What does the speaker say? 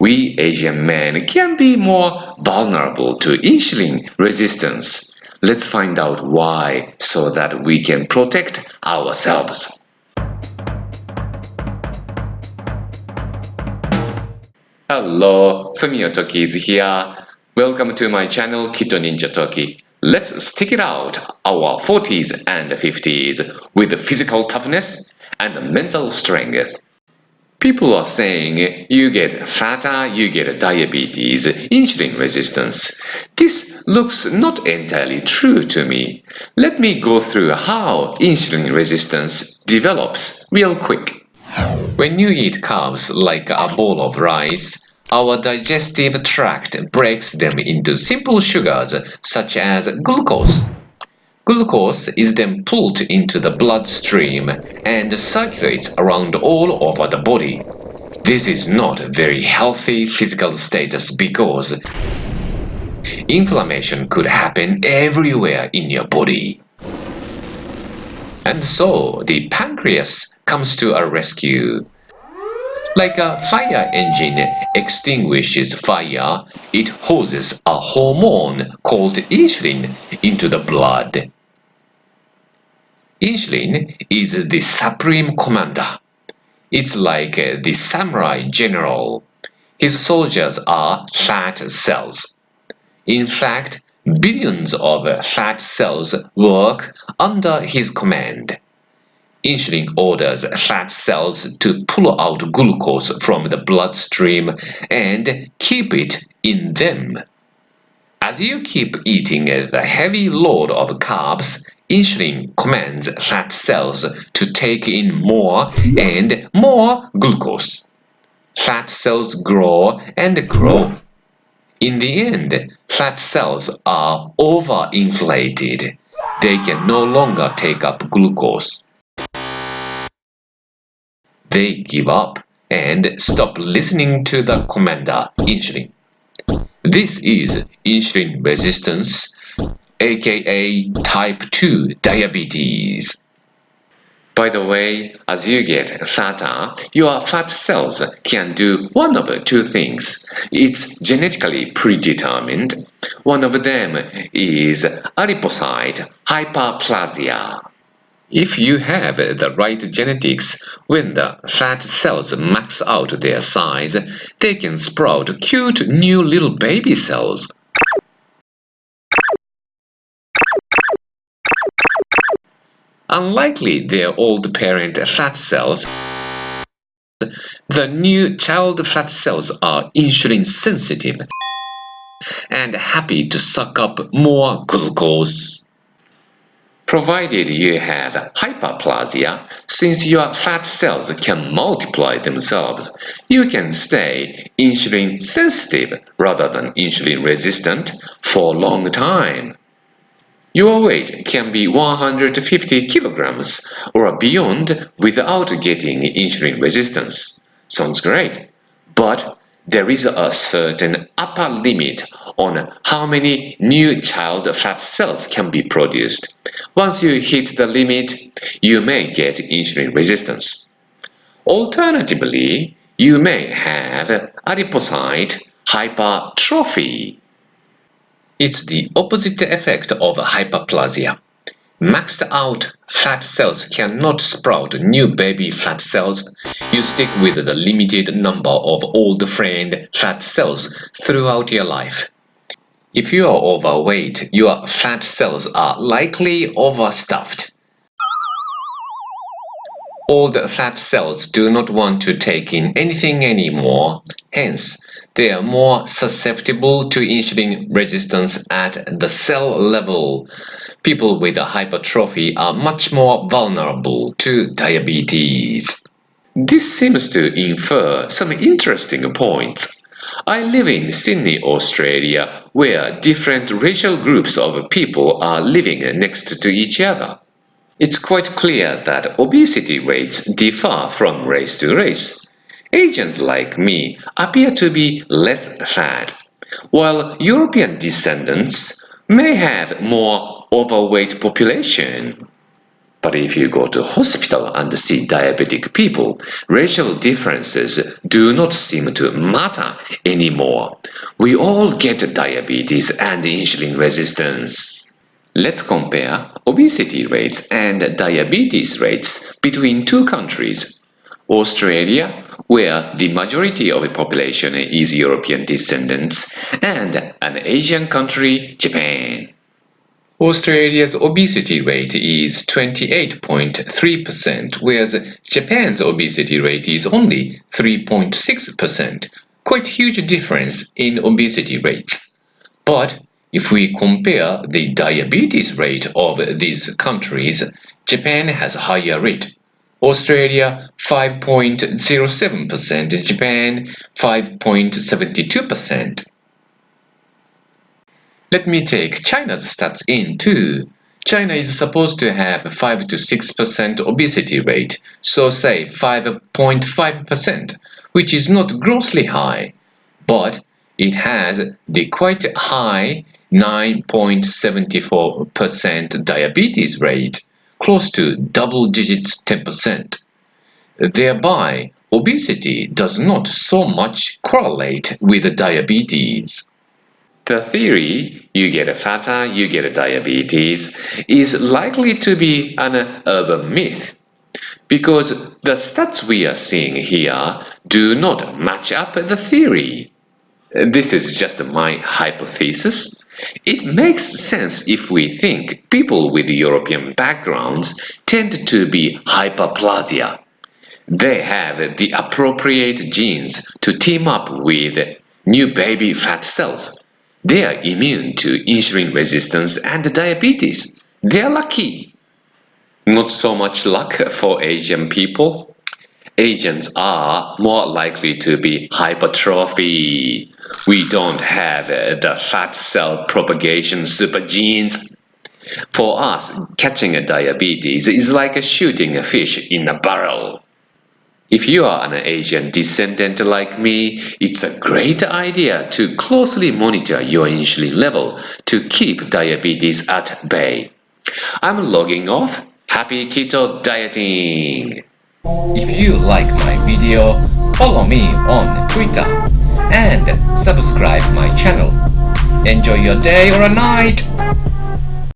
We Asian men can be more vulnerable to insulin resistance. Let's find out why so that we can protect ourselves. Hello, Fumio Toki is here. Welcome to my channel Keto Ninja Toki. Let's stick it out our 40s and 50s with physical toughness and mental strength. People are saying you get fatter, you get diabetes, insulin resistance. This looks not entirely true to me. Let me go through how insulin resistance develops real quick. When you eat carbs like a bowl of rice, our digestive tract breaks them into simple sugars such as glucose. Glucose is then pulled into the bloodstream and circulates around all over the body. This is not a very healthy physical status because inflammation could happen everywhere in your body. And so the pancreas comes to a rescue. Like a fire engine extinguishes fire, it hoses a hormone called insulin into the blood. Insulin is the supreme commander. It's like the samurai general. His soldiers are fat cells. In fact, billions of fat cells work under his command. Insulin orders fat cells to pull out glucose from the bloodstream and keep it in them. As you keep eating the heavy load of carbs, insulin commands fat cells to take in more and more glucose. Fat cells grow and grow. In the end, fat cells are overinflated. They can no longer take up glucose. They give up and stop listening to the commander, insulin. This is insulin resistance, aka type 2 diabetes. By the way, as you get fatter, your fat cells can do one of two things. It's genetically predetermined. One of them is adipocyte hyperplasia. If you have the right genetics, when the fat cells max out their size, they can sprout cute new little baby cells. Unlike their old parent fat cells, the new child fat cells are insulin sensitive and happy to suck up more glucose. Provided you have hyperplasia, since your fat cells can multiply themselves, you can stay insulin sensitive rather than insulin resistant for a long time. Your weight can be 150 kilograms or beyond without getting insulin resistance. Sounds great, but there is a certain upper limit on how many new child fat cells can be produced. Once you hit the limit, you may get insulin resistance. Alternatively, you may have adipocyte hypertrophy. It's the opposite effect of hyperplasia. Maxed out fat cells cannot sprout new baby fat cells. You stick with the limited number of old friend fat cells throughout your life. If you are overweight, your fat cells are likely overstuffed. Old fat cells do not want to take in anything anymore. Hence, they are more susceptible to insulin resistance at the cell level. People with hypertrophy are much more vulnerable to diabetes. This seems to infer some interesting points. I live in Sydney, Australia, where different racial groups of people are living next to each other. It's quite clear that obesity rates differ from race to race. Asians like me appear to be less fat, while European descendants may have more overweight population. But if you go to hospital and see diabetic people, racial differences do not seem to matter anymore. We all get diabetes and insulin resistance. Let's compare obesity rates and diabetes rates between two countries. Australia, where the majority of the population is European descendants, and an Asian country, Japan. Australia's obesity rate is 28.3%, whereas Japan's obesity rate is only 3.6%. Quite huge difference in obesity rates. But if we compare the diabetes rate of these countries, Japan has a higher rate. Australia 5.07%, Japan 5.72%. Let me take China's stats in too. China is supposed to have a 5 to 6% obesity rate, so say 5.5%, which is not grossly high, but it has the quite high 9.74% diabetes rate, close to double digits 10%. Thereby, obesity does not so much correlate with diabetes. The theory, you get fatter, you get diabetes, is likely to be an urban myth, because the stats we are seeing here do not match up the theory. This is just my hypothesis. It makes sense if we think people with European backgrounds tend to be hyperplasia. They have the appropriate genes to team up with new baby fat cells. They are immune to insulin resistance and diabetes. They are lucky. Not so much luck for Asian people. Asians are more likely to be hypertrophy. We don't have the fat cell propagation super genes. For us, catching a diabetes is like shooting a fish in a barrel. If you are an Asian descendant like me, it's a great idea to closely monitor your insulin level to keep diabetes at bay. I'm logging off. Happy keto dieting! If you like my video, follow me on Twitter and subscribe my channel. Enjoy your day or a night!